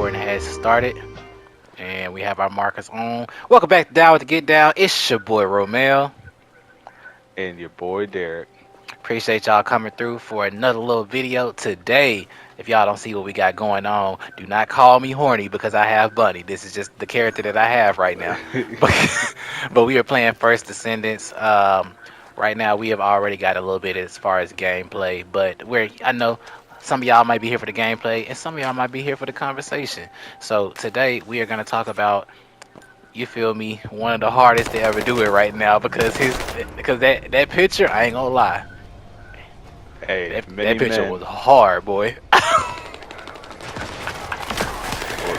recording has started, and we have our markers on. Welcome back to Down with the Get Down. It's your boy Romel. And your boy Derek. Appreciate y'all coming through for another little video today. If y'all don't see what we got going on, do not call me horny because I have Bunny. This is just the character that I have right now. But we are playing First Descendants. Right now we have already got a little bit as far as gameplay, but I know some of y'all might be here for the gameplay and some of y'all might be here for the conversation. So today we are gonna talk about, you feel me, one of the hardest to ever do it right now because that picture, I ain't gonna lie. Hey, That many picture was men. hard, boy.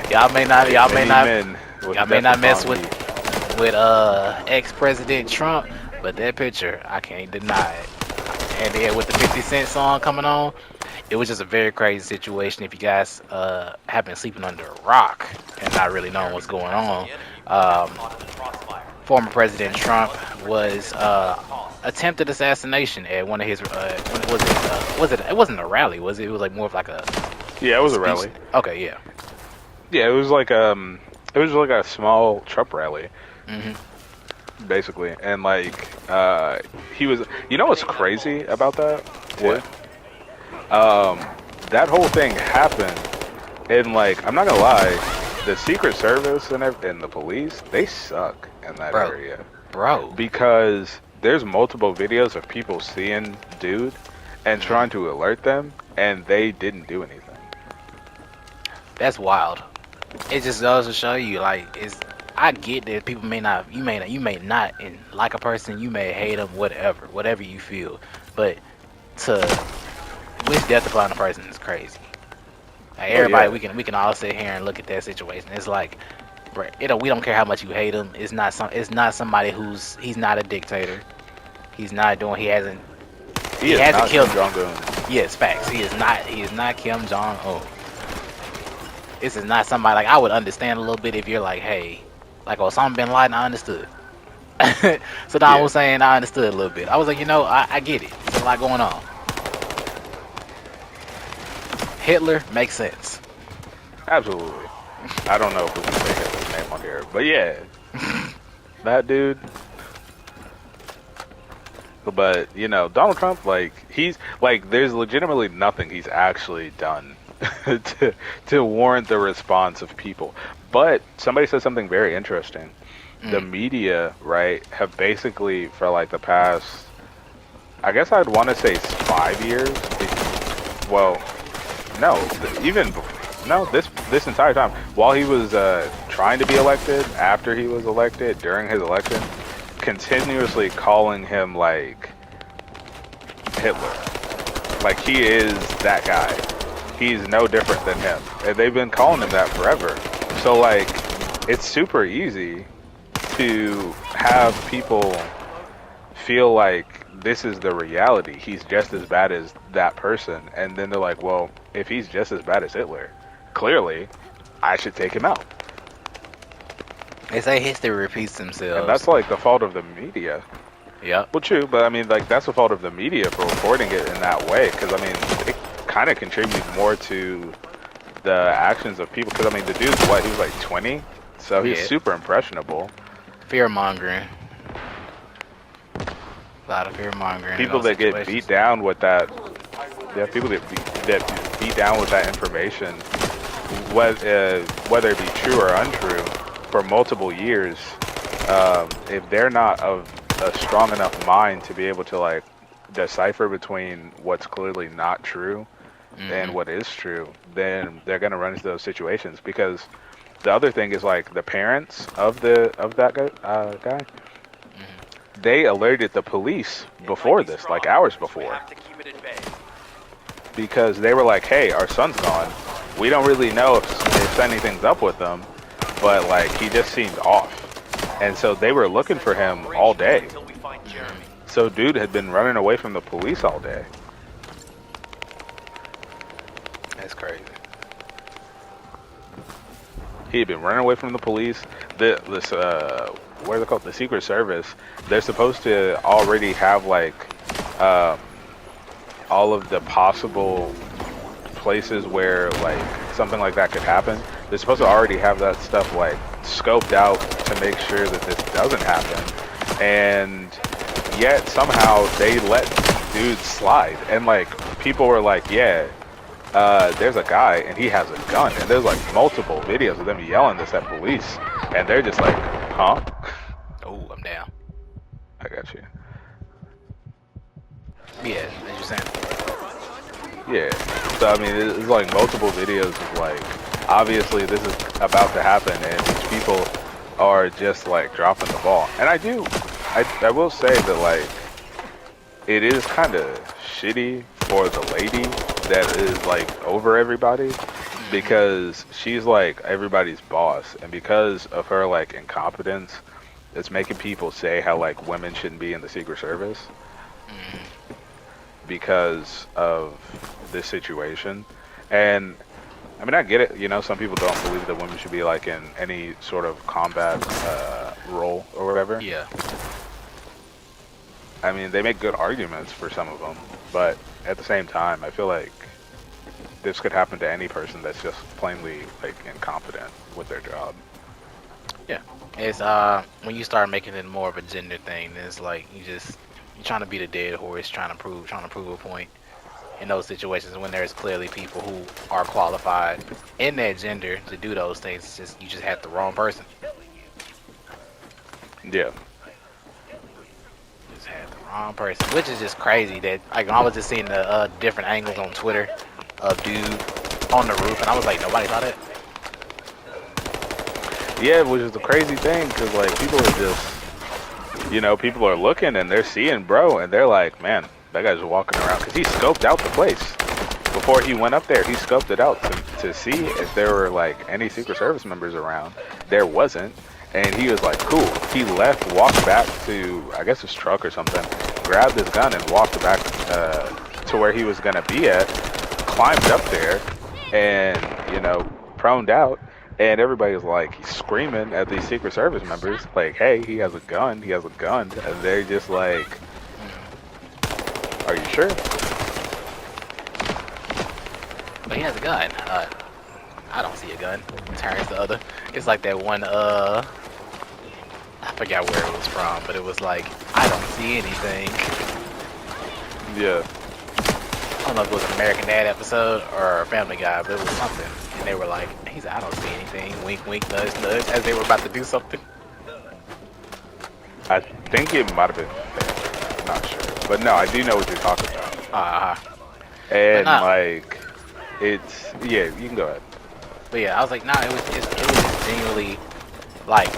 y'all may not, Hey, y'all may many not, men was y'all may not definitely mess calling with you. ex-president Trump, but that picture, I can't deny it. And then with the 50 Cent song coming on, it was just a very crazy situation. If you guys have been sleeping under a rock and not really knowing what's going on, um, former President Trump was attempted assassination at one of his was it, it wasn't a rally, was it? It was like more of like a Yeah, it was a speech. rally. Okay, yeah. Yeah, it was like a small Trump rally, Hmm. basically. And he was. You know what's crazy about that? Too? What? Um, that whole thing happened, and I'm not gonna lie, the Secret Service and the police, they suck in that Bro, area. bro. Because there's multiple videos of people seeing dude and Hmm. trying to alert them, and they didn't do anything. That's wild. It just goes to show you, like, it's. I get that people may not, you may not, and like a person, you may hate them, whatever you feel, but to wish death upon a person is crazy. Like, Oh everybody, yeah, we can all sit here and look at that situation. It's like, right, we don't care how much you hate him. It's not somebody he's not a dictator. He's not doing. he He is hasn't not killed. Kim Jong Un. Yes, facts. He is not Kim Jong Un. This is not somebody, like, I would understand a little bit if you're like, hey, like Osama bin Laden. I understood. Saddam Yeah, Hussein, I understood a little bit. I was like, I get it. There's a lot going on. Hitler makes sense. absolutely. I don't know if we can say his name on here, but yeah, that dude. But Donald Trump, there's legitimately nothing he's actually done to warrant the response of people. But somebody said something very interesting. The Mm. media, right, have basically for the past, I guess I'd want to say 5 years. Well, no, no, this entire time while he was trying to be elected, after he was elected, during his election, continuously calling him Hitler. Like he is that guy. He's no different than him. And they've been calling him that forever. So it's super easy to have people feel like this is the reality. He's just as bad as that person. And then they're like, well, if he's just as bad as Hitler, clearly I should take him out. They say history repeats And themselves. that's the fault of the media. Yep. Well, true, but I mean, that's the fault of the media for reporting it in that way. Because I mean, it kind of contributes more to the actions of people. Because I mean, the dude's what? He was like 20, so he's Yeah. super impressionable. Fear mongering. A lot of fear mongering in People those that get beat situations. down with that, yeah, people that beat down with that information, whether it be true or untrue, for multiple years, if they're not of a strong enough mind to be able to decipher between what's clearly not true and Hmm. what is true, then they're gonna run into those situations. Because the other thing is the parents of that guy, Hmm. they alerted the police before this, like hours before, because they were like, "Hey, our son's gone. We don't really know if anything's up with him, but he just seemed off." And so they were looking for him all day. So dude had been running away from the police all day. That's crazy. He had been running away from the police. This what is it called? The Secret Service. They're supposed to already have um, all of the possible places where something like that could happen, they're supposed to already have that stuff like scoped out to make sure that this doesn't happen. And yet somehow they let dudes slide. And like people were like, yeah, there's a guy and he has a gun. And there's like multiple videos of them yelling this at police. And they're just like, huh? Oh, I'm down. I got you. Yeah, as you saying. Yeah. So I mean, it's like multiple videos of like, obviously this is about to happen, and these people are just like dropping the ball. And I will say that like, it is kind of shitty for the lady that is like over everybody, because she's like everybody's boss, and because of her like incompetence, it's making people say how like women shouldn't be in the Secret Service because of this situation. And I mean, I get it, you know, some people don't believe that women should be like in any sort of combat role or whatever. Yeah. I mean, they make good arguments for some of them, but at the same time, I feel like this could happen to any person that's just plainly like incompetent with their job. Yeah. It's when you start making it more of a gender thing, it's like you're trying to beat a dead horse, trying to prove a point in those situations when there's clearly people who are qualified in that gender to do those things. It's just you just had the wrong person. Yeah. Just had the wrong person, which is just crazy. That like I was just seeing the different angles on Twitter of dude on the roof, and I was like, nobody saw that. Yeah, which is the crazy thing, because like people are just, you know, people are looking and they're seeing bro, and they're like, man, that guy's walking around, because he scoped out the place before he went up there. He scoped it out to see if there were like any Secret Service members around. There wasn't, and he was like, cool. He left, walked back to I guess his truck or something, grabbed his gun and walked back to where he was gonna be at, climbed up there, and you know, proned out. And everybody's like screaming at these Secret Service members, like, hey, he has a gun, he has a gun. And they're just like, are you sure? But he has a gun. I don't see a gun. Turns the other. It's like that one, I forgot where it was from, but it was like, I don't see anything. Yeah. I don't know if it was an American Dad episode or a Family Guy, but it was something. And they were like, he said, I don't see anything. Wink, wink, nudge, nudge, as they were about to do something. I think it might have been, I'm not sure. But no, I do know what you're talking about. And like, it's, yeah, you can go ahead. But yeah, I was like, nah, it was just genuinely, like,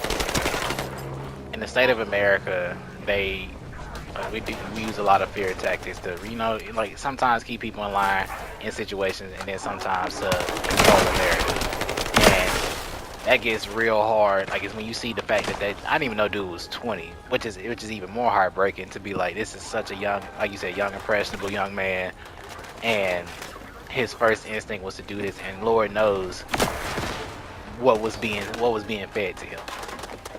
in the state of America, we use a lot of fear tactics to, you know, like sometimes keep people in line in situations, and then sometimes to control the narrative. And that gets real hard. Like it's when you see the fact that I didn't even know dude was 20, which is even more heartbreaking to be like, this is such a young, like you said, young impressionable young man, and his first instinct was to do this, and Lord knows what was being fed to him.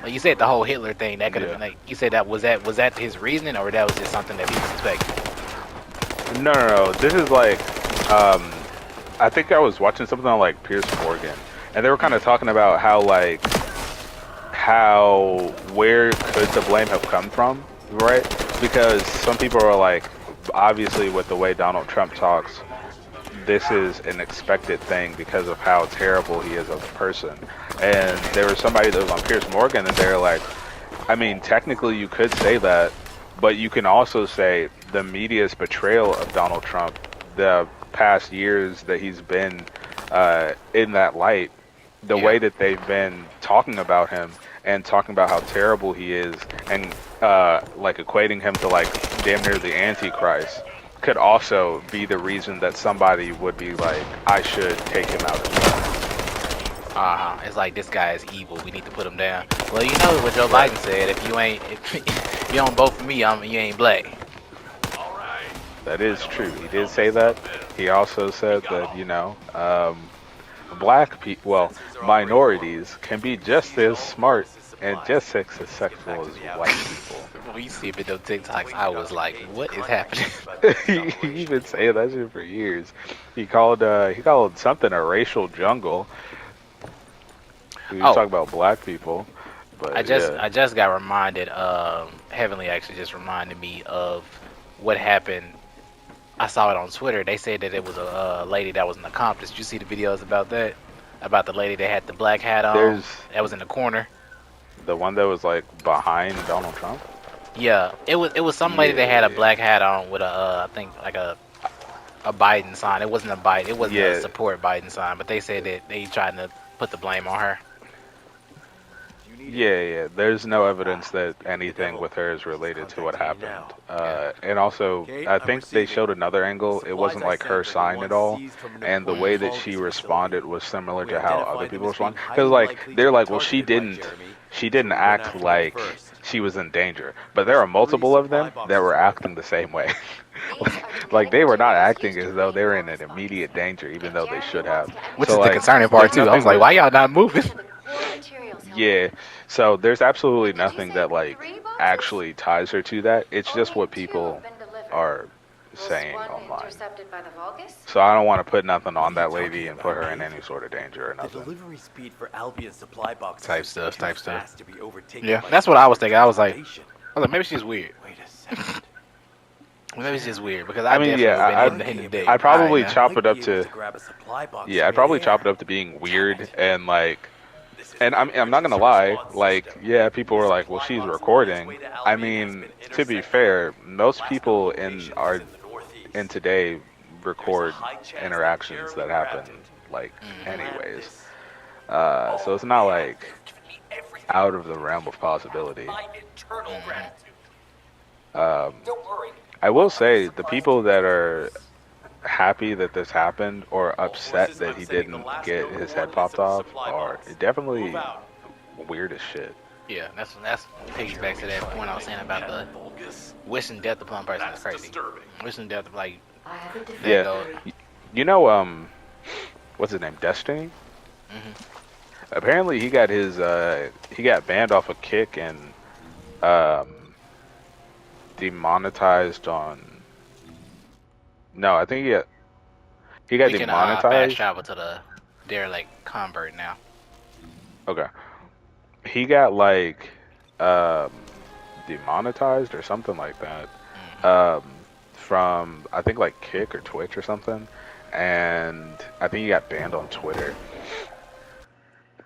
Like you said, the whole Hitler thing, that could have been like, you said was that his reasoning, or that was just something that people suspected? No. This is like, I think I was watching something on like Piers Morgan, and they were kind of talking about where could the blame have come from, right? Because some people are like, obviously with the way Donald Trump talks, this is an expected thing because of how terrible he is as a person. And there was somebody that was on Piers Morgan, and they're like, I mean, technically you could say that, but you can also say the media's portrayal of Donald Trump, the past years that he's been in that light, the way that they've been talking about him and talking about how terrible he is, and like equating him to like damn near the Antichrist, could also be the reason that somebody would be like, I should take him out as well. It's like, this guy is evil, we need to put him down. Well, you know what Joe Biden said, if you don't vote for me, you ain't black. That is true. He did say that. He also said that, you know, black people, well, minorities can be just as smart and just as sexual as white people. When you see video TikToks, I was like, what is happening? He been saying that shit for years. He called something a racial jungle. He was Oh, talking about black people, I but just yeah, I just got reminded. Heavenly actually just reminded me of what happened. I saw it on Twitter. They said that it was a lady that was an accomplice. Did you see the videos about that? About the lady that had the black hat on there's that was in the corner. the one that was like behind Donald Trump. Yeah, it was some lady that had a Yeah, black hat on with a I think like a Biden sign. It wasn't a Biden. It wasn't a yeah. support Biden sign. But they said that they tried to put the blame on her. Yeah. There's no evidence that anything with her is related to what happened. Yeah. And also, I think they showed another angle. It wasn't like her sign at all, and the way that she responded was similar to how other people respond. Because like they're like, well, she didn't act like she was in danger, but there are multiple of them that were acting the same way. Like they were not acting as though they were in an immediate danger, even though they should have. Which So is the like, concerning part there's too. I was nothing like, that why y'all not moving? yeah. So there's absolutely nothing that like actually ties her to that. It's just what people are saying online. So I don't want to put nothing on that lady and put her in any sort of danger or The nothing. delivery speed for Albion's supply boxes Type is stuff, too type stuff. fast to be overtaken Yeah, by that's what I was thinking. I was like, starvation. maybe she's weird. Wait a second. Maybe it's just weird because I I mean, definitely yeah, been hitting the date. I'd probably Alright, chop Might it up be to able to grab a supply box yeah, I'd from probably chop midair. it up to being weird Damn it. and like This is and I'm not gonna lie, like yeah, people were like, well, she's recording. I mean, to be fair, most people in today record interactions that happen like anyways. So it's not like out of the realm of possibility. Um, I will say the people that are happy that this happened or upset that he didn't get his head popped off are definitely weird as shit. yeah, that's piggybacks to that point I was saying about the wishing death upon a person is crazy. Wishing death like that Yeah, go. you know, what's his name? Destiny. Hmm. Apparently, he got banned off a Kick and um, demonetized on. No, I think he got We can fast demonetized. travel to the derelict convert now. Okay, he got like um, demonetized or something like that Hmm. from I think like Kick or Twitch or something, and I think he got banned on Twitter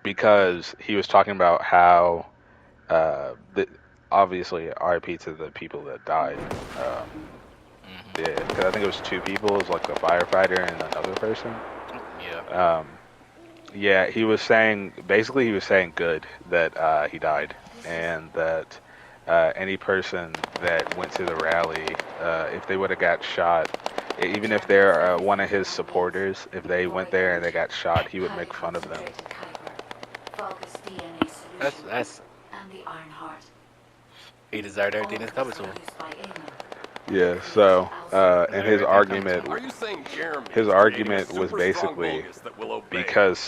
because he was talking about how the obviously RIP to the people that died. Um, Hmm. yeah, because I think it was two people. It was like a firefighter and another person. Yeah. Um, yeah, he was saying basically he was saying good that he died and that any person that went to the rally, if they would have got shot, even if they're one of his supporters, if they went there and they got shot, he would make fun of them. That's he deserved everything that's coming to him. Yeah. So, and Deserved everything coming to him. Are you saying Jeremy his is creating a argument was super strong basically bogus that will obey? because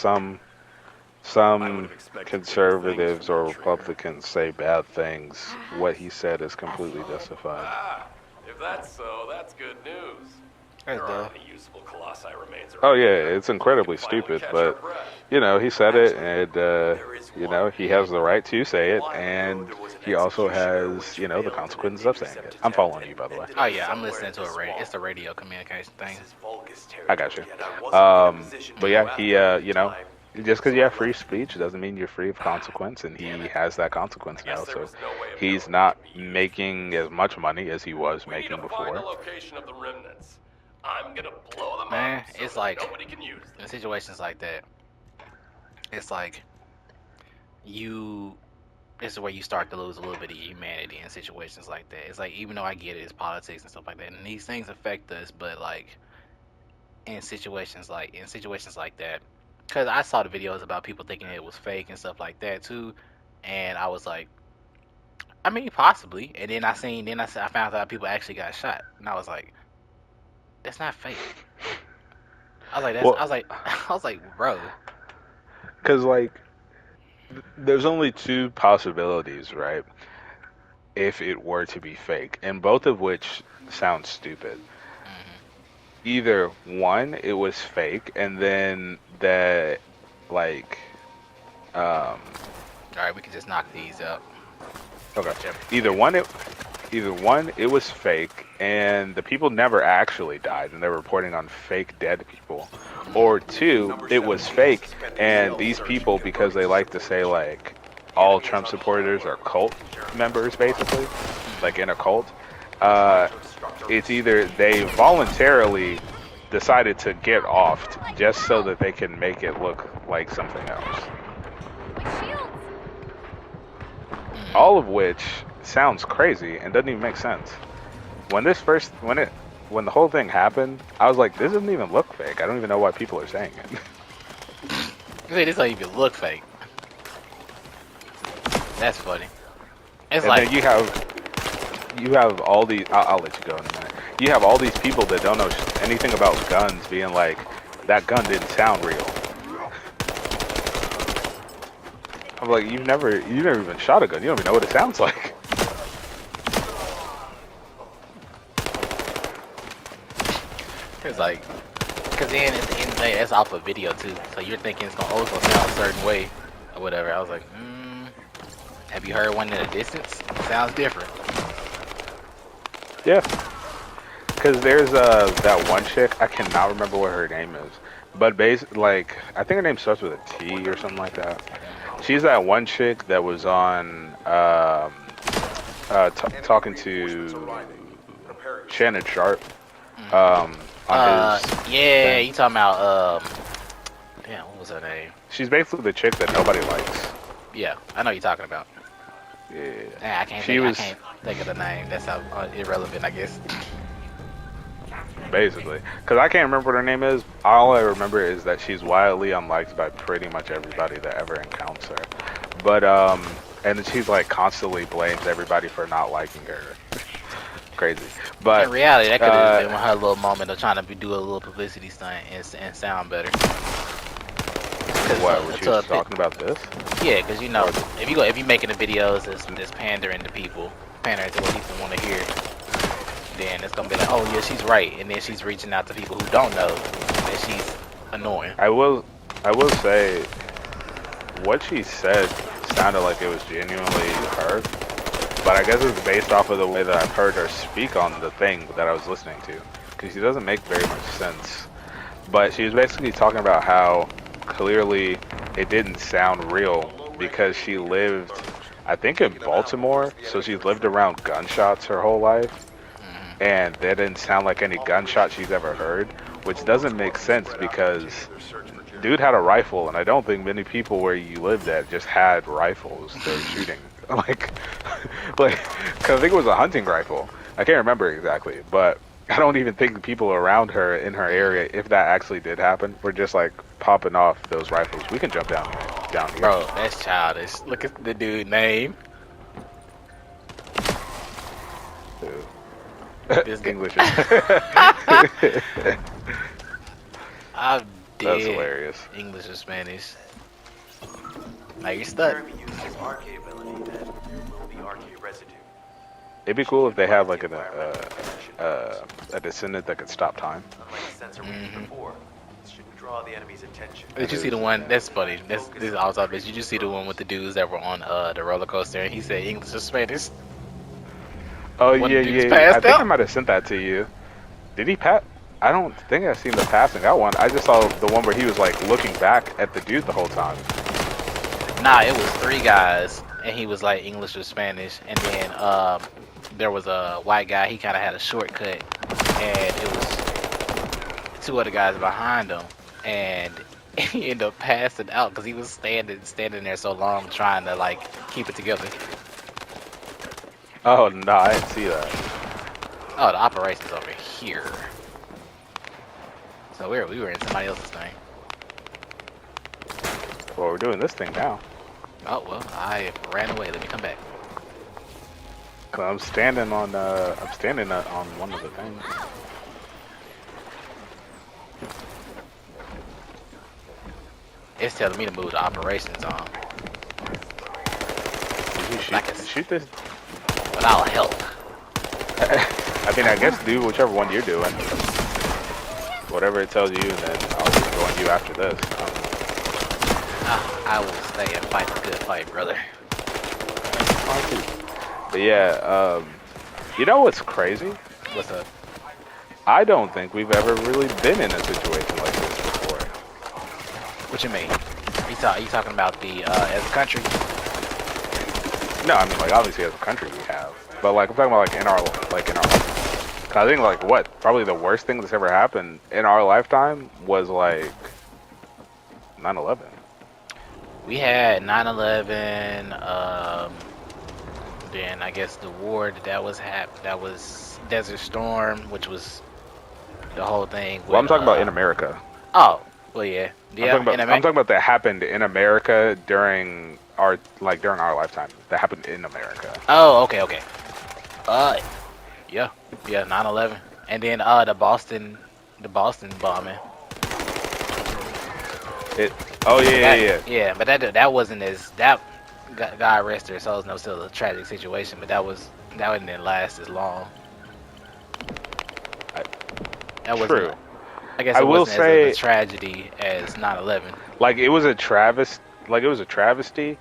I would some have expected bigger conservatives things from or the traitor. Republicans say bad things, what he said is completely justified. Ah, if that's so, that's good news. That's There dope. aren't any useful colossi remains Oh around yeah, here. it's incredibly We can finally stupid, catch our but breath. you know, he said it, and There is you know, one. he has the right to say it, A while ago, and there was an he also executioner has, which you know, the failed in an consequences of saying it. intercept I'm attempt following and you, by the way. ended Oh up yeah, I'm somewhere listening in to the a radio. It's swamp. the radio communication thing. This is Vulgus I got you. territory, and I wasn't in a position to But go yeah, after he, it at the you know, time. just because So you I have free left. speech doesn't mean you're free of consequence, and he Damn it. has that I consequence guess now. there So was no way of he's knowing not it could be used. making as much money as he was We need making to find the before. location of the remnants. I'm gonna blow them Man, up so it's that like nobody can use them. in situations like that, it's like you. This is where you start to lose a little bit of humanity in situations like that. It's like even though I get it, it's politics and stuff like that, and these things affect us, but like in situations like that, because I saw the videos about people thinking it was fake and stuff like that too, and I was like, I mean, possibly. And then I found out people actually got shot, and I was like, that's not fake. I was like, Well, I was like, bro. because like there's only two possibilities, right? If it were to be fake, and both of which sound stupid. Hmm. Either one, it was fake, and then that, like, um, All right, we can just knock these up. okay, Whichever. either Yeah. one, either one, it was fake, and the people never actually died, and they're reporting on fake dead people, or two, it was fake, and these people, because they like to say like all Trump supporters are cult members, basically, like in a cult. Uh, it's either they voluntarily decided to get offed just so that they can make it look like something else. All of which sounds crazy and doesn't even make sense. When this first, when the whole thing happened, I was like, this doesn't even look fake. I don't even know why people are saying it. See, this don't even look fake. That's funny. It's And like then you have all these. I'll let you go in a minute. You have all these people that don't know anything about guns being like, that gun didn't sound real. I'm like, you never even shot a gun. You don't even know what it sounds like. it's like, cause then at the end of the day, that's off a video too. So you're thinking it's gonna also sound a certain way or whatever. I was like, have you heard one in the distance? Sounds different. Yeah. Because there's that one chick, I cannot remember what her name is, but like I think her name starts with a T or something like that. She's that one chick that was on talking to Shannon Sharp on his Yeah, thing. you talking about damn, what was her name? She's basically the chick that nobody likes. Yeah, I know you're talking about. Yeah. Yeah, I can't She was I can't think of the name. That's how irrelevant, I guess. basically, because I can't remember what her name is. All I remember is that she's wildly unliked by pretty much everybody that ever encounters her. But and she's like constantly blames everybody for not liking her. Crazy, but In reality, that could have been her little moment of trying to do a little publicity stunt and sound better. what was she was talking about this? Yeah, because you know, if you making the videos that's pandering to people, pandering to what people want to hear, then it's gonna be like, oh yeah, she's right, and then she's reaching out to people who don't know that she's annoying. I will say what she said sounded like it was genuinely her, but I guess it's based off of the way that I've heard her speak on the thing that I was listening to, because she doesn't make very much sense. But she was basically talking about how clearly it didn't sound real because she lived, I think, in Baltimore, so she's lived around gunshots her whole life, and that didn't sound like any gunshot she's ever heard, which doesn't make sense because dude had a rifle, and I don't think many people where you lived at just had rifles they're shooting. Like, cause I think it was a hunting rifle. I can't remember exactly, but I don't even think the people around her in her area, if that actually did happen, were just like popping off those rifles. We can jump down here. Bro, that's childish. Look at the dude name. This guy- English. I'm dead. That's hilarious. English or Spanish. Now you're stuck. Jeremy uses his RK ability that will be RK residue. It'd be cool if they had like a descendant that could stop time. Unlike the sensor we used before, it shouldn't draw the enemy's attention. Did you see the one? That's funny. This is all top. Did you just see the one with the dudes that were on the roller coaster and he said English or Spanish? Oh One yeah, dude's yeah. passed I think out? I might have sent that to you. Did he pat? I don't think I've seen the passing out one. I just saw the one where he was like looking back at the dude the whole time. Nah, it was three guys and he was like English or Spanish, and then there was a white guy. He kind of had a shortcut, and it was two other guys behind him, and he ended up passing out because he was standing there so long trying to like keep it together. Oh no, I didn't see that. Oh, the operation's over here. So we were in somebody else's thing. Well, we're doing this thing now. Oh well, I ran away. Let me come back. 'Cause I'm standing on one of the things. It's telling me to move the operations on. I can, shoot this. but I'll help. I mean, I guess do whichever one you're doing. Whatever it tells you, and then I'll just join you after this. I will stay and fight the good fight, brother. But yeah, you know what's crazy? What's up? I don't think we've ever really been in a situation like this before. What you mean? You talking about the as a country? No, I mean like obviously as a country we have, but like I'm talking about like in our. Cause I think like what probably the worst thing that's ever happened in our lifetime was like 9/11. We had 9/11. Then I guess the war that was that was Desert Storm, which was the whole thing. Well, I'm with, talking about in America. Oh, well, yeah. I'm talking about that happened in America during our lifetime. That happened in America. Oh, okay. Yeah, 9/11, and then the Boston bombing. Oh yeah. Yeah, but that wasn't as that God rest their souls. No, still a tragic situation, but that didn't last as long. That wasn't. True. I guess I it will wasn't say, as a tragedy as 9/11. like it was a travesty,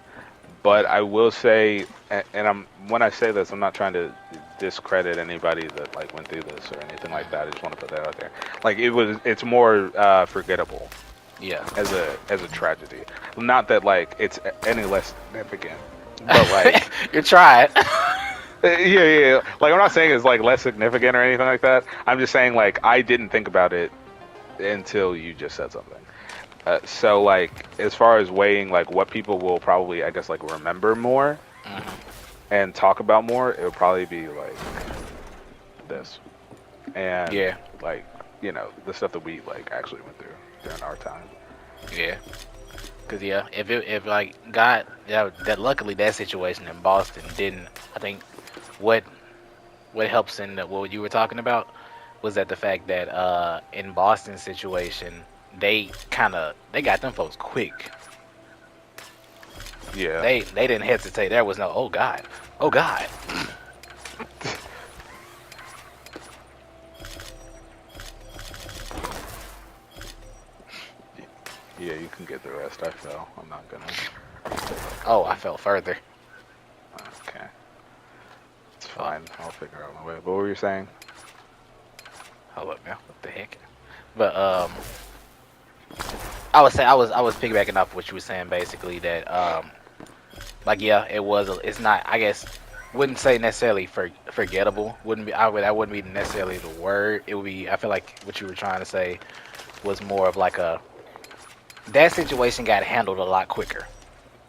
but I will say, and when I say this, I'm not trying to discredit anybody that like went through this or anything like that. I just want to put that out there. Like it's more forgettable. Yeah. As a tragedy. Not that like it's any less significant, but like You're trying. yeah. Like I'm not saying it's like less significant or anything like that. I'm just saying like I didn't think about it until you just said something. So like as far as weighing like what people will probably I guess like remember more and talk about more, it would probably be like this and Yeah. like you know the stuff that we like actually went through during our time. Yeah. Cause yeah, if like God, that luckily that situation in Boston didn't. I think what helps in what you were talking about was that the fact that in Boston's situation they got them folks quick. Yeah. They didn't hesitate. There was no oh God. Yeah, you can get the rest. I fell. I'm not gonna. Oh, I fell further. Okay. It's fine. I'll figure out my way. What were you saying? Hold up now. What the heck? But I was saying I was piggybacking off what you were saying basically that like yeah it's not I guess wouldn't say necessarily forgettable wouldn't be that wouldn't be necessarily the word it would be I feel like what you were trying to say was more of like that situation got handled a lot quicker.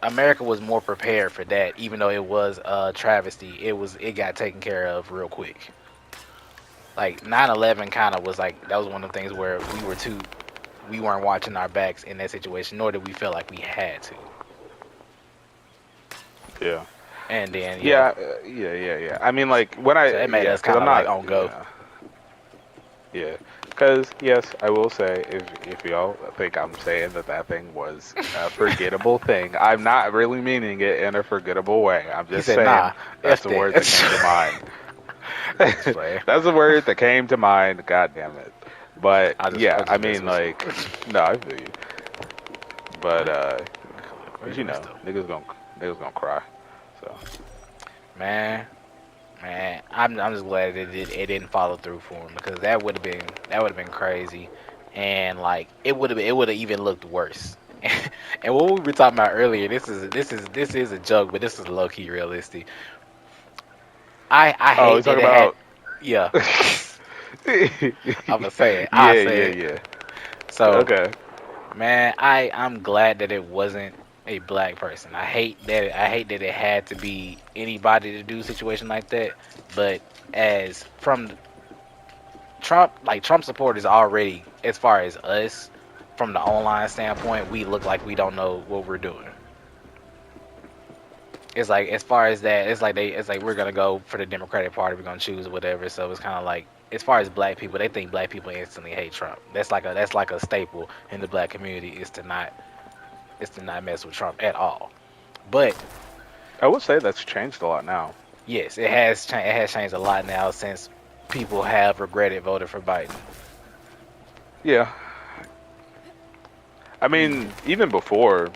America was more prepared for that even though it was a travesty it got taken care of real quick. Like 9/11 kind of was like that was one of the things where we weren't watching our backs in that situation, nor did we feel like we had to. Yeah. And then Yeah. I mean, like when I so it made yeah, us 'cause kind I'm of not like on go. Yeah. Because yes, I will say if y'all think I'm saying that thing was a forgettable thing, I'm not really meaning it in a forgettable way. I'm just said, saying nah, that's F the that. word that came to mind. That's the word that came to mind. God damn it. But yeah, I mean like no, I feel you. But you know, niggas gonna cry. So Man, I'm just glad that it didn't follow through for him because that would have been crazy, and like it would have even looked worse. And what we were talking about earlier, this is a joke, but this is low key realistic. I hate that talking it had about yeah. I'm gonna say it. I say it. yeah. So Okay. man, I'm glad that it wasn't a black person. I hate that it had to be anybody to do a situation like that. But as from Trump, like Trump supporters already, as far as us, from the online standpoint, we look like we don't know what we're doing. It's like as far as that, it's like we're gonna go for the Democratic Party, we're gonna choose whatever. So it's kind of like as far as black people, they think black people instantly hate Trump. That's like a staple in the black community is to not mess with Trump at all. But I would say that's changed a lot now. Yes, it has changed. It has changed a lot now since people have regretted voting for Biden. Yeah, I mean, even before,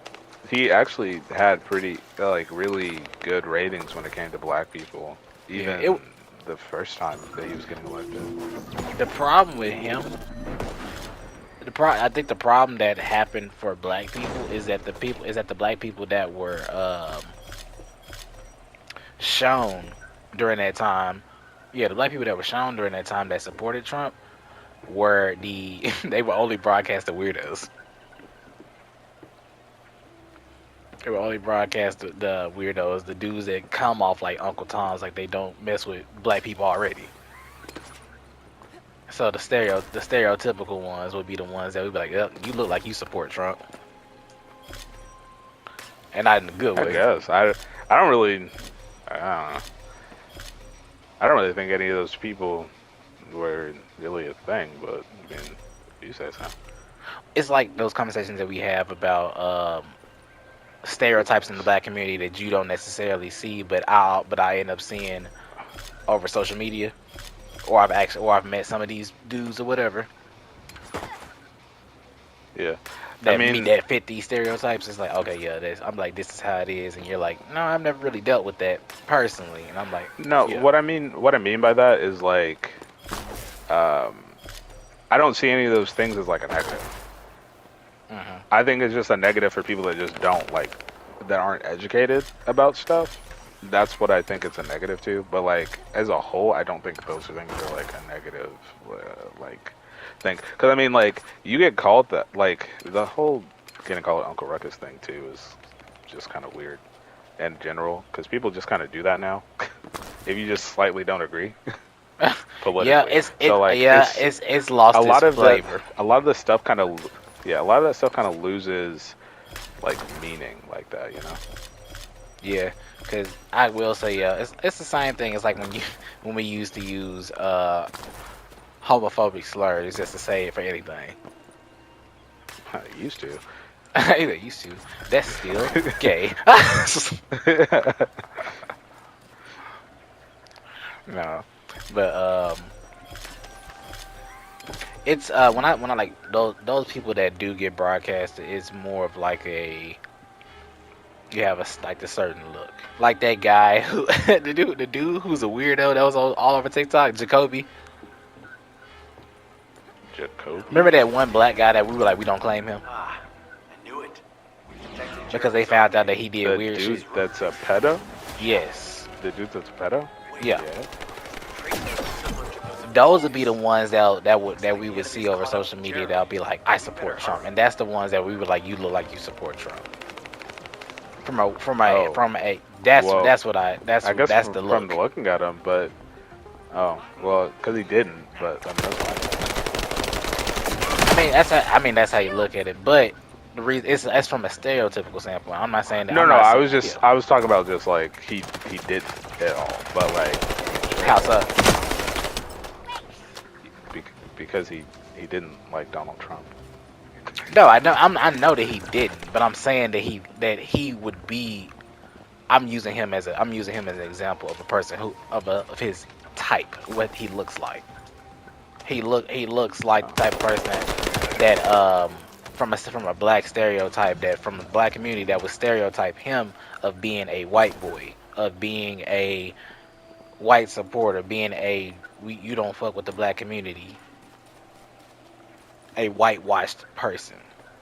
he actually had pretty like really good ratings when it came to black people. Yeah, Even the first time that he was getting elected. the problem with him, I think the problem that happened for black people is that the black people that were shown during that time, yeah, the black people that were shown during that time that supported Trump were they were only broadcast the weirdos. They were only broadcast the weirdos, the dudes that come off like Uncle Toms, like they don't mess with black people already. So the stereotypical ones would be the ones that would be like, yep, you look like you support Trump, and not in a good I way. guess I don't really I don't know. I don't really think any of those people were really a thing, but I mean, you say so. It's like those conversations that we have about stereotypes in the black community that you don't necessarily see, but I end up seeing over social media, or I've met some of these dudes or whatever Yeah, I that mean, that fit these stereotypes. It's like, okay, yeah, I'm like, this is how it is, and you're like, no, I've never really dealt with that personally, and I'm like, no. yeah, What I mean by that is like, um, I don't see any of those things as like a negative. I think it's just a negative for people that just don't like, that aren't educated about stuff. That's what I think it's a negative to. But like as a whole, I don't think those things are like a negative like thing. Because I mean, like you get called that, like the whole getting called Uncle Ruckus thing too is just kind of weird in general. Because people just kind of do that now. If you just slightly don't agree politically. yeah, So like it's lost a lot its of that, flavor. a lot of the stuff kind of, yeah, a lot of that stuff kind of loses like meaning like that, you know. Yeah, because I will say, yeah, it's the same thing. It's like when we used to use homophobic slurs just to say it for anything. I used to. They used to. That's still gay. No, but it's when I like those people that do get broadcasted, it's more of like a you have like the certain look, like that guy who the dude who's a weirdo that was all over TikTok, Jacoby. Jacoby. Remember that one black guy that we were like, we don't claim him Ah, I knew it. Detective because they Jeremy's found on out that me. he did The weird dude shit. that's a pedo. Yes, The dude that's a pedo. yeah. Yeah. Those would be the ones that we would see over social media that'll be like, I support Trump, and that's the ones that we would like, you look like you support Trump. Oh. From a that's Well, that's what I that's I guess that's from, the from look. looking at him, but oh well, because he didn't. But I mean, that's fine. I mean that's how you look at it, but the reason it's from a stereotypical standpoint. I'm not saying that. No, I'm no, not I saying, was just yeah. I was talking about just like he did at all, but like How so? because he didn't like Donald Trump. No, I know I know that he didn't, but I'm saying that he would be. I'm using him as an example of a person of his type, what he looks like. He looks like the type of person that from a black stereotype, that from the black community that would stereotype him of being a white boy, of being a white supporter, being you don't fuck with the black community, a whitewashed person.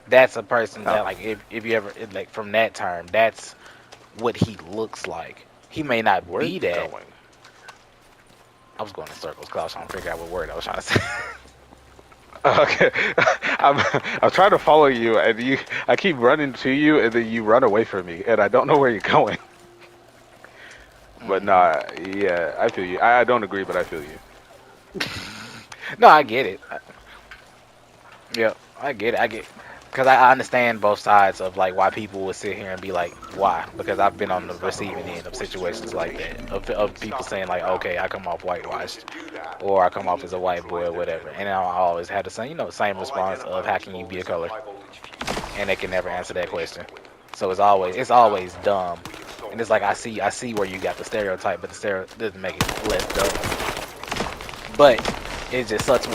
That's a person that, like, if you ever, like, from that term, that's what he looks like. He may not Where are be you that. going? I was going in circles because I was trying to figure out what word I was trying to say. Okay, I'm trying to follow you, and I keep running to you, and then you run away from me, and I don't know where you're going. But nah, yeah, I feel you. I don't agree, but I feel you. No, I get it. Yeah, I get it. I get, because I understand both sides of like why people would sit here and be like, why? Because I've been on the receiving end of situations like that, of people saying like, okay, I come off whitewashed, or I come off as a white boy or whatever, and I always had the same response of how can you be a color, and they can never answer that question. So it's always dumb And it's like I see where you got the stereotype, but the stereotype doesn't make it less dope. But it just sucks.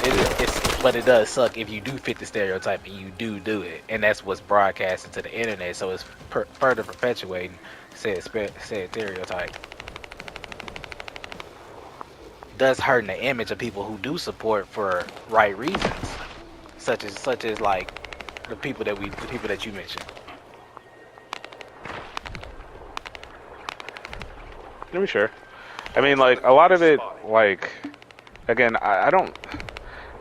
But it does suck if you do fit the stereotype and you do it, and that's what's broadcasted to the internet. So it's further perpetuating said stereotype. Does hurting the image of people who do support for right reasons, such as like the people that you mentioned. To be sure. I mean, like a lot of it, like again, I don't.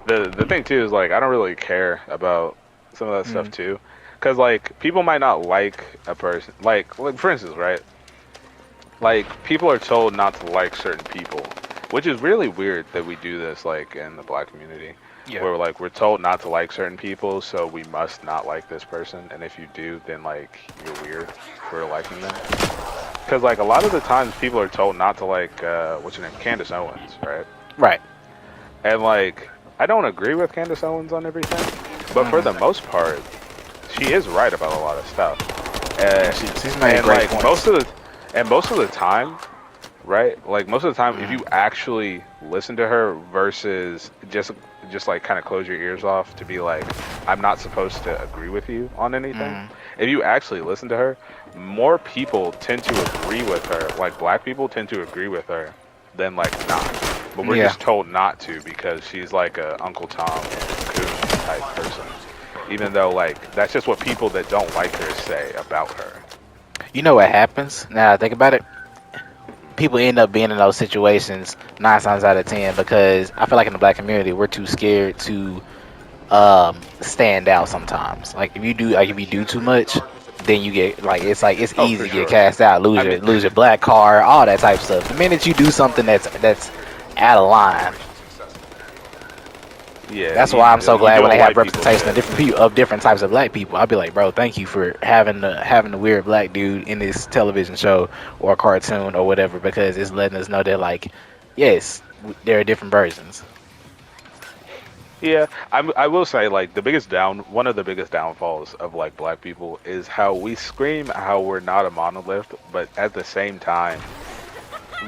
The thing too is like I don't really care about some of that stuff too, because like people might not like a person. Like for instance, right? Like people are told not to like certain people, which is really weird that we do this like in the black community. Yeah. Where like we're told not to like certain people, so we must not like this person, and if you do, then like you're weird for liking them. Because like a lot of the times people are told not to like what's her name, Candace Owens, right? Right. And like I don't agree with Candace Owens on everything, but for the most part, she is right about a lot of stuff. And She's made and great like points. most of the time, right? Like most of the time, if you actually listen to her versus just like kind of close your ears off to be like, I'm not supposed to agree with you on anything. If you actually listen to her, more people tend to agree with her. Like black people tend to agree with her than like not. But we're Yeah. just told not to because she's like a Uncle Tom coon type person. Even though like that's just what people that don't like her say about her. You know what happens? Now that I think about it, people end up being in those situations 9 times out of 10 because I feel like in the black community we're too scared to stand out sometimes. Like if you do too much, then you get like it's Oh, easy for to get sure. cast out, I mean, lose your black card, all that type of stuff. The minute you do something that's out of line, yeah. that's why I'm so glad do when what they have white people representation of say. different types of black people. I'll be like, bro, thank you for having the weird black dude in this television show or cartoon or whatever because it's letting us know that like, yes, there are different versions. Yeah, I will say like one of the biggest downfalls of like black people is how we scream how we're not a monolith, but at the same time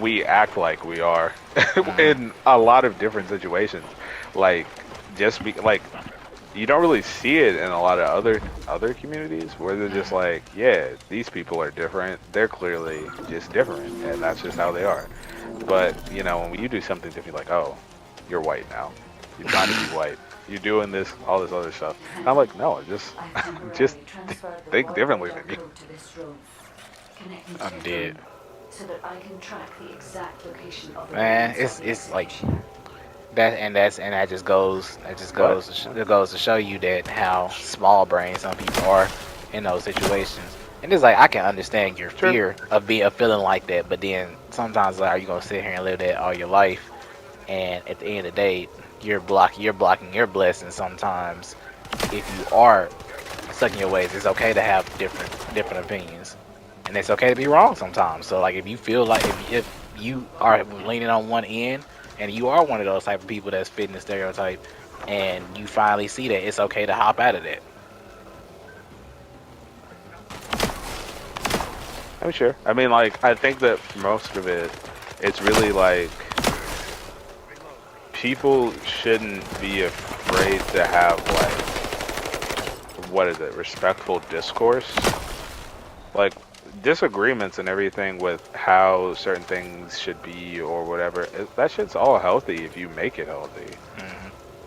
we act like we are in a lot of different situations. Like like you don't really see it in a lot of other communities where they're just like, yeah, these people are different. They're clearly just different, and that's just how they are. But you know, when you do something different, like, oh, you're white now. You're trying to be white. You're doing this, all this other stuff. And I'm like, no, just think differently than you. I'm dead. So that I can track the exact location of the Man, remnants of the it's like expedition. that just goes What? it goes to show you that how small brain some people are in those situations. And it's like I can understand your Sure. fear of feeling like that, but then sometimes like, are you gonna sit here and live that all your life? And at the end of the day, you're blocking your blessings sometimes. If you are stuck in your ways, it's okay to have different opinions, and it's okay to be wrong sometimes. So like if you feel like if you are leaning on one end and you are one of those type of people that's fitting the stereotype and you finally see that, it's okay to hop out of that. I'm sure. I mean, like, I think that for most of it, it's really like people shouldn't be afraid to have like what is it, respectful discourse, like disagreements and everything with how certain things should be or whatever. That shit's all healthy if you make it healthy.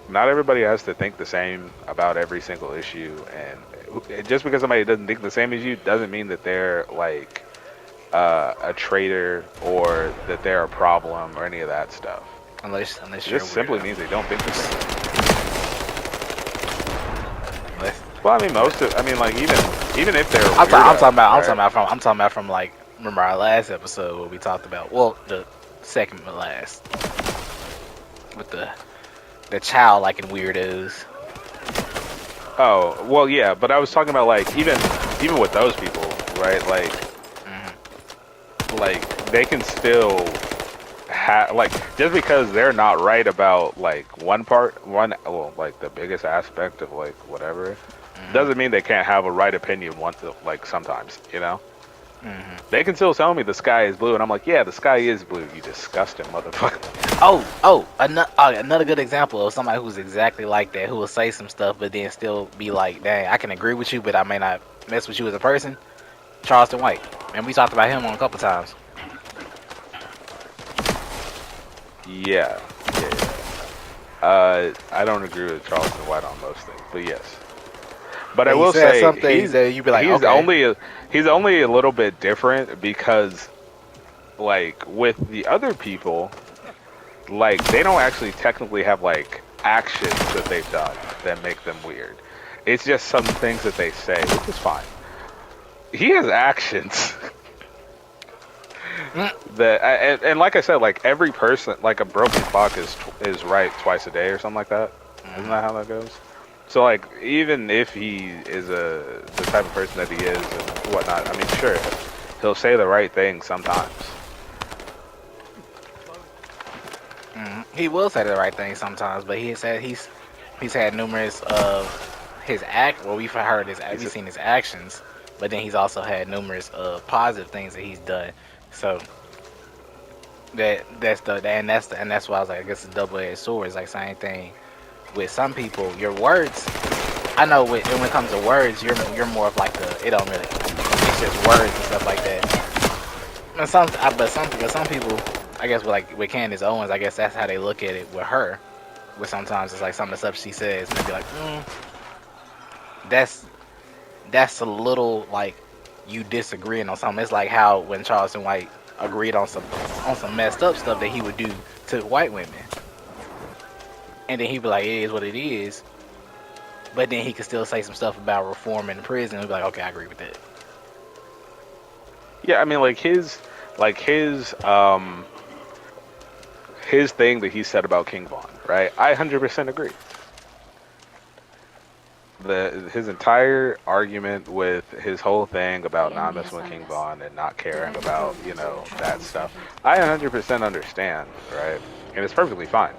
Not everybody has to think the same about every single issue, and just because somebody doesn't think the same as you doesn't mean that they're like a traitor or that they're a problem or any of that stuff. Unless It you're a just simply weirdo. means they don't think the same. Unless, Well, I mean, I mean, like even if they're I'm talking about right? I'm talking about from like remember our last episode where we talked about the second to last with the child liking weirdos. Oh, well, yeah, but I was talking about like even with those people, right? Like they can still have like just because they're not right about like well, like the biggest aspect of like whatever doesn't mean they can't have a right opinion once like sometimes, you know? They can still tell me the sky is blue, and I'm like, yeah, the sky is blue. You disgusting motherfucker. Another good example of somebody who's exactly like that, who will say some stuff, but then still be like, dang, I can agree with you, but I may not mess with you as a person. Charleston White. And we talked about him on a couple times. Yeah. I don't agree with Charleston White on most things, but yes. But I will say, some things that you'd be like, he's okay. he's only a little bit different because, like, with the other people, like, they don't actually technically have, like, actions that they've done that make them weird. It's just some things that they say, which is fine. He has actions. And like I said, like, every person, like, a broken clock is right twice a day or something like that. Isn't that how that goes? So, like, even if he is the type of person that he is and whatnot, I mean, sure, he'll say the right thing sometimes. He will say the right thing sometimes, but he said he's had numerous of his act. Well, we've seen his actions, but then he's also had numerous positive things that he's done. So that's why I was like, I guess it's a double-edged sword. It's like same thing with some people. Your words, I know when it comes to words, you're more of like it don't really, it's just words and stuff like that. And some people, I guess with Candace Owens, I guess that's how they look at it with her. Where sometimes it's like some of the stuff she says, and they be like, that's a little like you disagreeing on something. It's like how when Charleston White agreed on some messed up stuff that he would do to white women, and then he'd be like, it is what it is. But then he could still say some stuff about reform in the prison and be like, okay, I agree with that. Yeah, I mean, his thing that he said about King Von, right? I 100% agree. His entire argument with his whole thing about not messing with King Von and not caring about, that stuff, I 100% understand, right? And it's perfectly fine.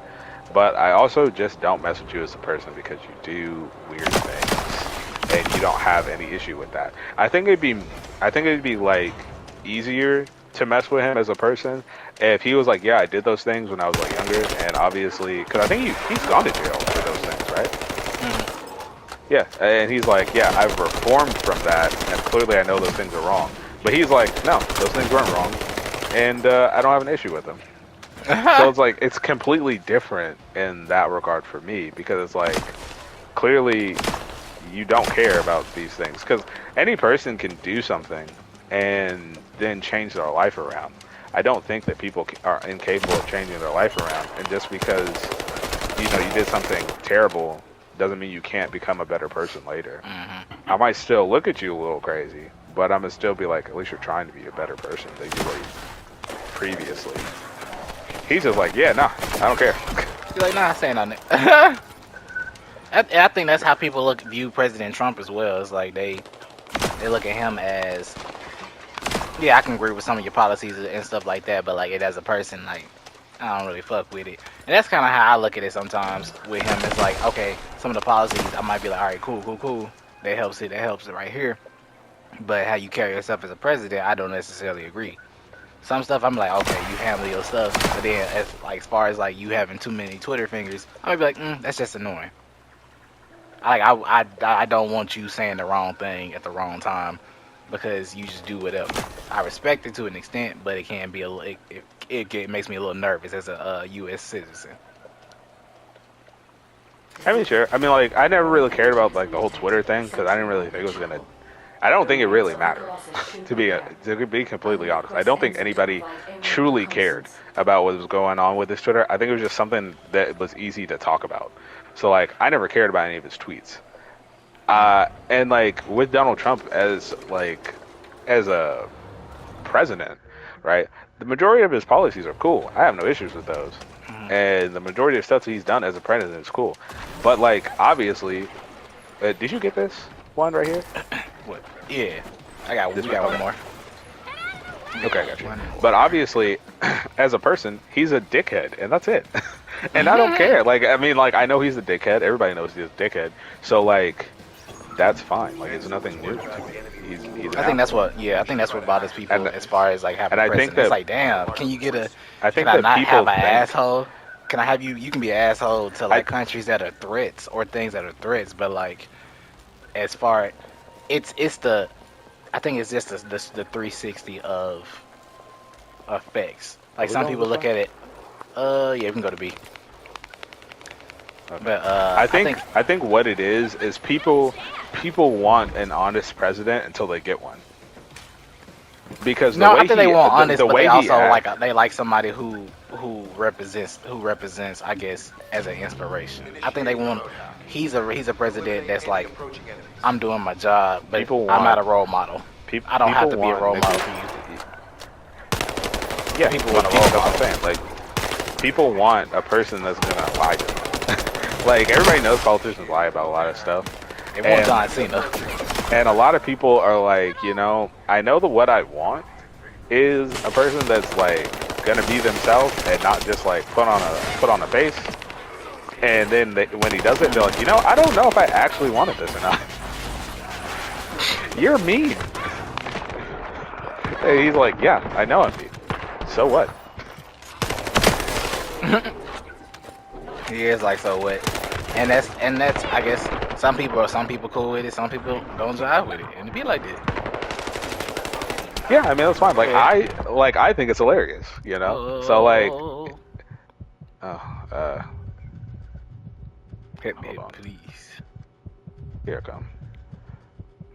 But I also just don't mess with you as a person because you do weird things and you don't have any issue with that. I think it'd be like easier to mess with him as a person if he was like, yeah, I did those things when I was like younger, and obviously, because I think he's gone to jail for those things, right? Yeah, and he's like, yeah, I've reformed from that, and clearly I know those things are wrong. But he's like, no, those things weren't wrong, and I don't have an issue with them. So it's like, it's completely different in that regard for me, because it's like, clearly you don't care about these things. Because any person can do something and then change their life around. I don't think that people are incapable of changing their life around, and just because, you did something terrible doesn't mean you can't become a better person later. I might still look at you a little crazy, but I'm gonna still be like, at least you're trying to be a better person than you were previously. He's just like, yeah, nah, I don't care. He's like, nah, I saying nothing. I think that's how people view President Trump as well. It's like they look at him as, yeah, I can agree with some of your policies and stuff like that, but like it as a person, like I don't really fuck with it. And that's kind of how I look at it sometimes with him. It's like, okay, some of the policies I might be like, all right, cool. That helps it right here. But how you carry yourself as a president, I don't necessarily agree. Some stuff I'm like, okay, you handle your stuff. But then as far as like you having too many Twitter fingers, I might be like, that's just annoying. I don't want you saying the wrong thing at the wrong time because you just do whatever. I respect it to an extent, but it can be it makes me a little nervous as a U.S. citizen. I mean, sure. I mean, like, I never really cared about like the whole Twitter thing because I didn't really think it was gonna. I don't think it really mattered, to be completely honest. I don't think anybody truly cared about what was going on with this Twitter. I think it was just something that was easy to talk about. So, like, I never cared about any of his tweets. And, like, with Donald Trump as a president, right, the majority of his policies are cool. I have no issues with those. And the majority of stuff that he's done as a president is cool. But, like, obviously, did you get this one right here? What? Yeah, we got one more. Okay, I got you. But obviously, as a person, he's a dickhead, and that's it. And I don't care. Like, I mean, like, I know he's a dickhead. Everybody knows he's a dickhead. So, like, that's fine. Like, it's nothing new. He's an I think that's asshole. what, yeah, I think that's what bothers people And as far as like having and I think president. It's that like, damn, can you get a, I can think I that not have people an think asshole? Can I have you? You can be an asshole to I like countries that are threats or things that are threats, but like as far, it's the, I think it's just the 360 of effects. are Like we some going people this look way? at it, yeah, we can go to B, Okay. but I think I think what it is people want an honest president until they get one. Because no, I think they want honest, the but they way he also acts, they like somebody who represents as an inspiration. I think they want. He's a president that's like, I'm doing my job, but people I'm not want a role model. people I don't have people to be a want role maybe model for you. yeah, People well, want a role that's what I'm model. saying. Like, people want a person that's gonna lie to them. Like, everybody knows politicians lie about a lot of stuff, They want and John Cena. and a lot of people are like, I know what I want is a person that's like gonna be themselves and not just like put on a face. And then when he does it, they're like, I don't know if I actually wanted this or not. You're mean. And he's like, yeah, I know I'm mean. So what? He is like, so what? And that's I guess some people cool with it, some people don't jive with it, and it be like that. Yeah, I mean that's fine. Like Yeah. I think it's hilarious. So like, Oh, oh, hit me, hold on, please. here it comes.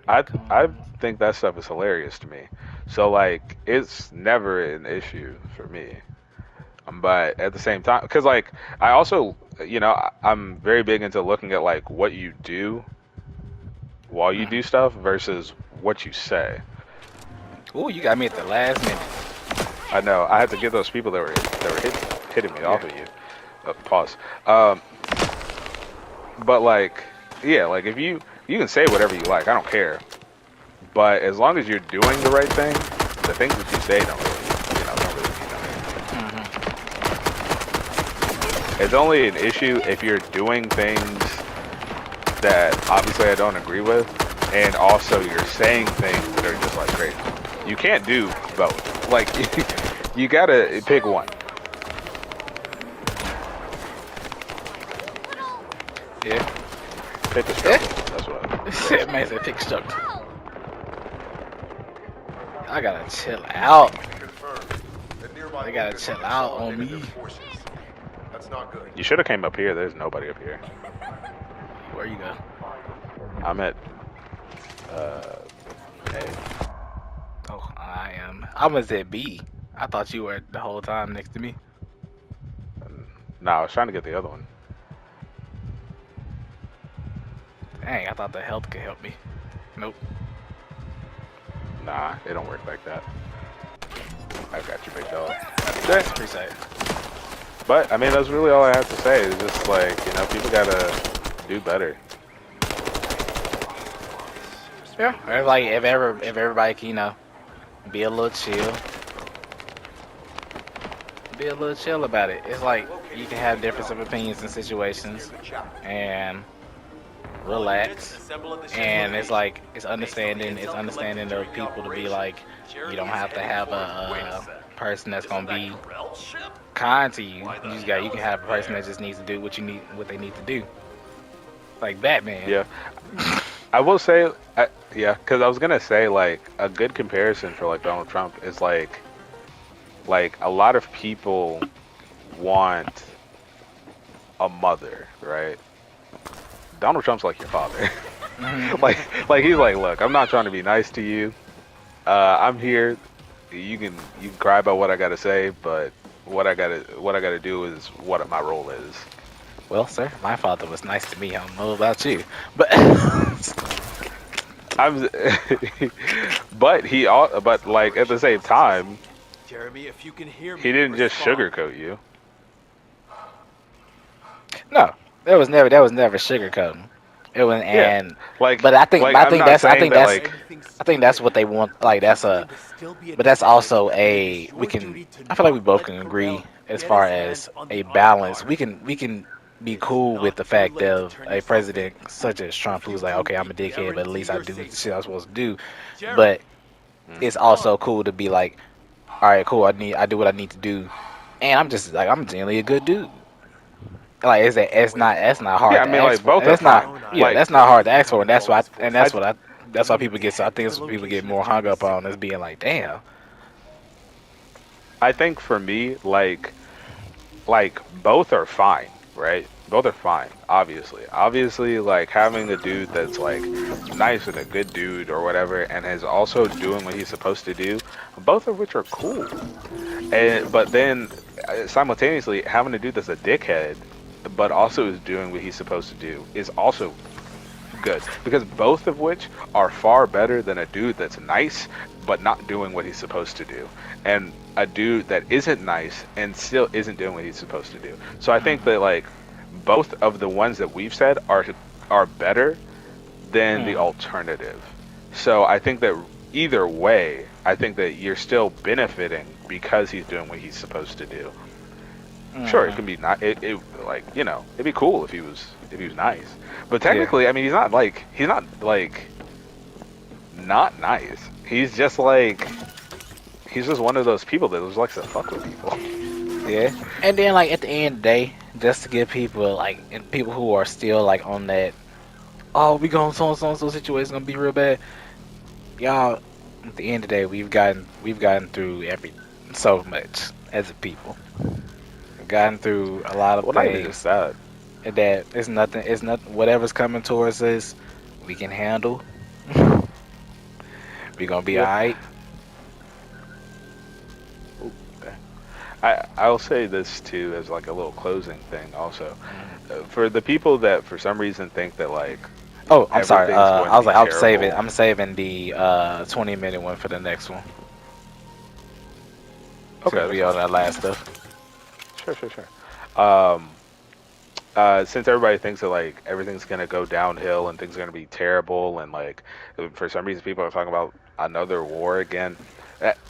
I think that stuff is hilarious to me. So like, it's never an issue for me. But at the same time, because like I also, I'm very big into looking at like what you do while you do stuff versus what you say. Ooh, you got me at the last minute. I know I had to get those people that were hitting me off of you. Pause. But like, yeah, like if you can say whatever you like, I don't care. But as long as you're doing the right thing, the things that you say don't really mean nothing. It's only an issue if you're doing things that obviously I don't agree with, and also you're saying things that are just like crazy. You can't do both. Like, you gotta pick one. Yeah. Pick a struggle. That's what. Said man said pick structure. I gotta chill out. They gotta chill out on me. That's not good. You should have came up here. There's nobody up here. Where you go? I'm at. A. Oh, I was at B. I thought you were the whole time next to me. Nah, I was trying to get the other one. Dang, I thought the health could help me. Nope. Nah, it don't work like that. I got you, big dog. That's appreciate it. But I mean, that's really all I have to say. It's just like, people gotta do better. Yeah. Or like if everybody can, be a little chill. Be a little chill about it. It's like you can have difference of opinions and situations and relax. And it's like it's understanding of people to be like, you don't have to have a person that's gonna be kind to you. You can have a person that just needs to do what they need to do. Like Batman. Yeah. I will say, yeah, because I was gonna say like a good comparison for like Donald Trump is like a lot of people want a mother, right? Donald Trump's like your father. like he's like, look, I'm not trying to be nice to you. I'm here. You can cry about what I gotta say, but what I gotta do is what my role is. Well, sir, my father was nice to me. I don't know about you, but but like at the same time, Jeremy, if you can hear me, he didn't just respond. sugarcoat you. no, that was never sugarcoating. It was Yeah. but I think I'm not saying that, like, I think that's what they want. Like but that's also I feel like we both can agree as far as a balance. We can be cool with the fact of a president such as Trump who's like, okay, I'm a dickhead, but at least I do the shit I'm supposed to do. But it's also cool to be like, all right, cool, I do what I need to do, and I'm just like, I'm generally a good dude. Like, that's not Yeah, hard I to mean, ask like for. both are That's fine. not, yeah, Like, that's not hard to ask for, and I, that's why people get. So I think that's what people get more hung up on is being like, damn. I think for me, like both are fine, right? Both are fine, obviously, like having a dude that's like nice and a good dude or whatever and is also doing what he's supposed to do, both of which are cool. And but then simultaneously having a dude that's a dickhead but also is doing what he's supposed to do is also good, because both of which are far better than a dude that's nice but not doing what he's supposed to do, and a dude that isn't nice and still isn't doing what he's supposed to do. So I think that like both of the ones that we've said are better than the alternative. So I think that either way, I think that you're still benefiting because he's doing what he's supposed to do. Sure, it can be not. It like it'd be cool if he was nice, but technically, I mean, he's not like not nice. He's just one of those people that just likes to fuck with people. Yeah. And then like at the end of the day, just to give people like and people who are still like on that, oh, we going so situation gonna be real bad. Y'all, at the end of the day, we've gotten through so much as a people. We've gotten through a lot of Well, not even just things that. that it's nothing whatever's coming towards us, we can handle. We gonna be Yeah. alright. I'll say this too as like a little closing thing also. For the people that for some reason think that like Oh, I'm sorry. everything's going to I was be like, terrible. I'm saving the 20-minute one for the next one. Okay, Since we that's on that last stuff. Sure. Since everybody thinks that like everything's gonna go downhill and things are gonna be terrible, and like for some reason people are talking about another war again,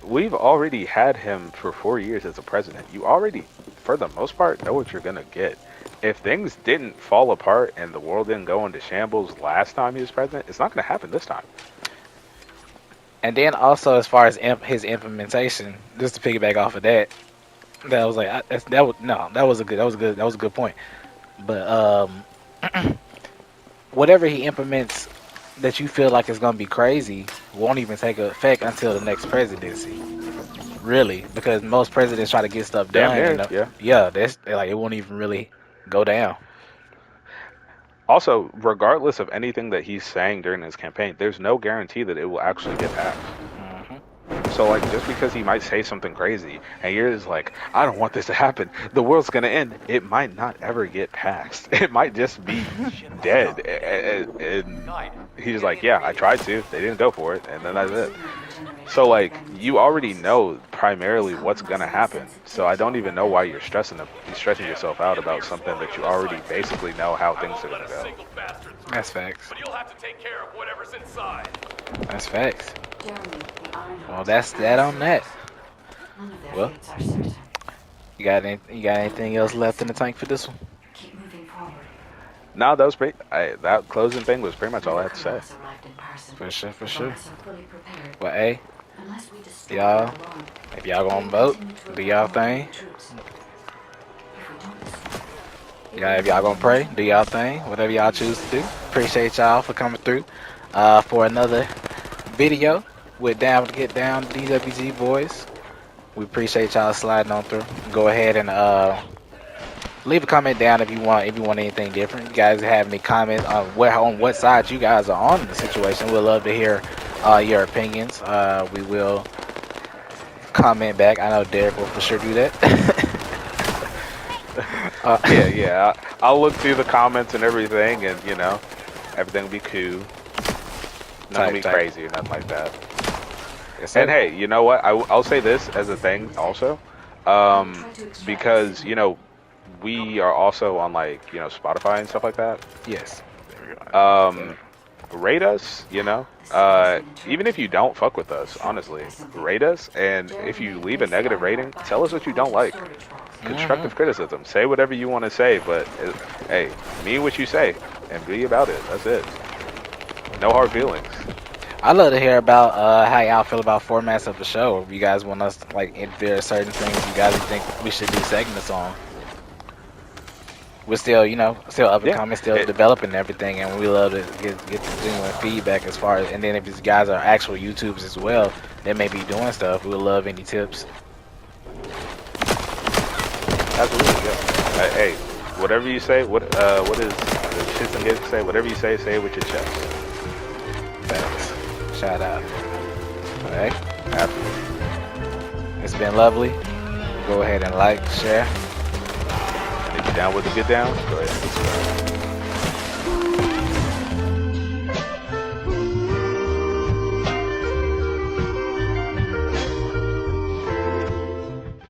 we've already had him for 4 years as a president. You already, for the most part, know what you're gonna get. If things didn't fall apart and the world didn't go into shambles last time he was president, it's not gonna happen this time. And then also as far as his implementation, just to piggyback off of that, that was like that was a good point. But whatever he implements that you feel like is gonna be crazy won't even take effect until the next presidency. Really, because most presidents try to get stuff Damn done, near, and yeah. yeah, that's like it won't even really go down. Also, regardless of anything that he's saying during his campaign, there's no guarantee that it will actually get passed. So, like, just because he might say something crazy, and you're just like, I don't want this to happen, the world's gonna end, it might not ever get passed. It might just be dead. And he's like, yeah, I tried to, they didn't go for it, and then that's it. So, like, you already know primarily what's gonna happen. So I don't even know why you're stretching yourself out about something that you already basically know how things are gonna go. That's facts. But you'll have to take care of whatever's inside. That's facts. Jeremy, the Ironheart. Well, that's that on that. None of their Well. fates are certain. You got anything else left in the tank for this one? Keep moving forward. No, that was that closing thing was pretty much all I had to say. Criminals arrived in person. For sure, for None sure. of us are fully prepared. Well, hey, Unless we destroy y'all, it alone, if y'all gonna we vote, continue to do y'all rely on thing. troops. If we don't destroy it, Yeah, if y'all gonna pray, do y'all thing. Whatever y'all choose to do. Appreciate y'all for coming through for another video with Down to Get Down DWG Boys. We appreciate y'all sliding on through. Go ahead and leave a comment down if you want anything different. You guys have any comments on what side you guys are on in the situation. We'd love to hear your opinions. We will comment back. I know Derek will for sure do that. Yeah. I'll look through the comments and everything, and everything will be cool. Nothing be Type. crazy or nothing like that. Yes, And sir. hey, you know what? I'll say this as a thing also, because we are also on like Spotify and stuff like that. Yes. Um, rate us, you know. Even if you don't fuck with us, honestly, rate us. And if you leave a negative rating, tell us what you don't like. Constructive criticism. Say whatever you want to say, but hey, mean what you say and be about it. That's it. No hard feelings. I'd love to hear about how y'all feel about formats of the show. If you guys want us like, if there are certain things you guys think we should do segments on. We're still, still up and Yeah. coming, still developing everything, and we love to get the genuine feedback as far as. And then if these guys are actual YouTubers as well, they may be doing stuff. We would love any tips. Absolutely, yeah. Hey, whatever you say, what is the shits and gigs say? Whatever you say it with your chest. Thanks. Shout out. All right. Absolutely. It's been lovely. Go ahead and like, share. And if you're down with the get down, go ahead and subscribe.